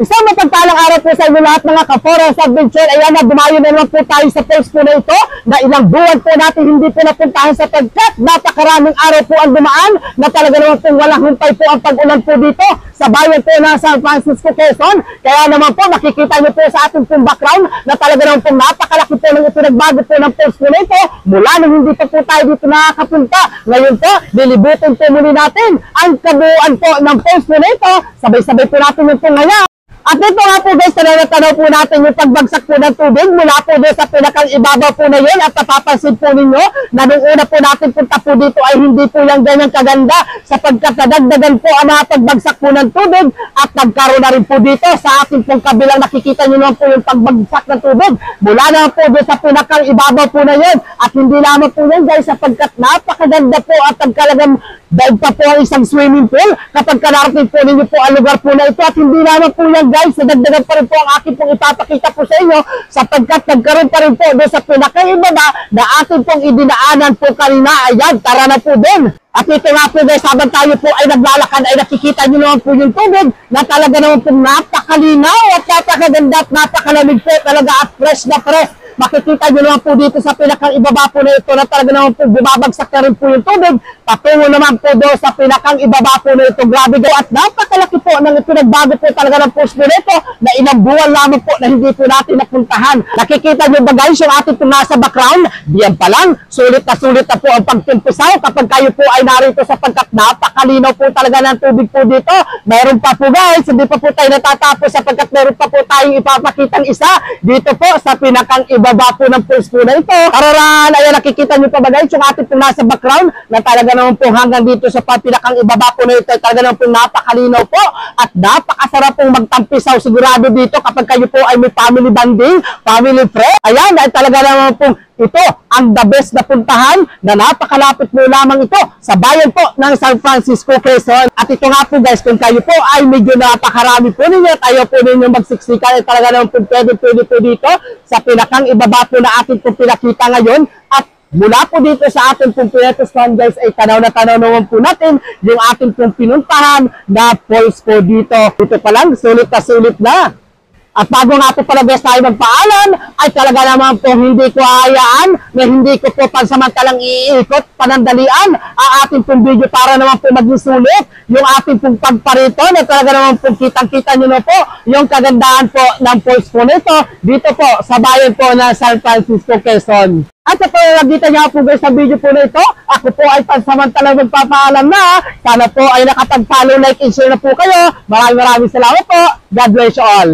Isang mapagpalang araw po sa inyo lahat mga ka-Forest Adventure. Ayan na, dumayo na naman po tayo sa post po na ito na ilang buwan po natin hindi po napuntahan sa pagkat napakaraming araw po ang dumaan na talaga naman po walang humpay po ang pag-ulan po dito sa bayan po na San Francisco, Quezon. Kaya naman po makikita nyo po sa ating pong background na talaga naman po napakalaki po ng ipinagbago po ng post po na ito mula nung hindi pa po tayo dito nakakapunta. Ngayon po, lilibutin po muli natin ang kabuuan po ng post po na ito. Sabay-sabay po natin yung po ngayon. At ito nga po guys, tanaw po natin yung pagbagsak po ng tubig mula po doon sa pinakang ibabaw po na yun. At napapansin po ninyo na nung una po natin punta po dito ay hindi po yung ganyan kaganda sapagkat nadagdagan po ang mga pagbagsak po ng tubig at nagkaroon na rin po dito sa ating pong kabilang nakikita nyo naman po yung pagbagsak ng tubig mula na po doon sa pinakang ibabaw po na yun. At hindi lamang po yan guys sapagkat napakaganda po at nagkalagang dahil pa po ang isang swimming pool kapag kanarating po ninyo po ang lugar po na ito. At hindi naman po yan guys, nadagdagan pa rin po ang aking pong ipapakita po sa inyo sapagkat nagkaroon pa rin po doon sa pinakaibaba na ating pong idinaanan po kanina. Ayan, tara na po din. At ito nga po guys, habang tayo po ay naglalakad ay nakikita nyo naman po yung tubig na talaga naman po napakalinaw at napakaganda at napakalamig po talaga at fresh na fresh. Makikita nyo naman po dito sa pinakang ibaba po na ito na talaga naman po bumabagsak na rin po yung tubig. Patungo naman po doon sa pinakang ibaba po na ito. Grabe po at napakalaki po ng pinagbago po talaga ng post po na ito na ilang buwan lamang po na hindi po natin napuntahan. Nakikita nyo ba guys yung ating po nasa background? Diyan pa lang, sulit na po ang pagtimpisaw kapag kayo po ay narito sapagkat napakalinaw po talaga ng tubig po dito. Meron pa po guys, hindi pa po tayo natatapos sapagkat meron pa po tayong ipapakitang isa dito po sa pinakang ibaba po ng post po na ito. Kararan, ayan nakikita nyo pa ba guys yung ating po nasa background na talaga naman po hanggang dito sa pinakang ibaba po na ito talaga naman po napakalinaw po at napakasarap pong magtampisaw sigurado dito kapag kayo po ay may family bonding, family friend. Ayan, ay talaga naman po ito ang the best na puntahan na napakalapit mo lamang ito sa bayan po ng San Francisco, Quezon. At ito nga po guys, kung kayo po ay medyo napakarami po ninyo at ayaw po ninyo magsiksikan, ay talaga naman po pwede po dito sa pinakang ibaba po na ating po pinakita ngayon. At mula po dito sa ating pong pinatustuhan guys ay tanaw naman po natin yung ating pong pinuntahan na falls po dito. Dito pa lang, sulit na. At bago nga po pala guys tayo magpaalam, ay talaga naman po hindi ko hayaan na hindi ko po pansamantalang iikot, panandalian ang ating pong video para naman po maging sulit yung ating pong pagparito na talaga naman po kitang-kita nyo na po yung kagandahan po ng falls po nito dito po sa bayan po ng San Francisco, Quezon. At sa pagkakita nyo po guys sa video po na ito, ako po ay pansamantalang magpapaalam na. Sana po ay nakapag-follow, like, and share na po kayo. Maraming salamat po. God bless you all.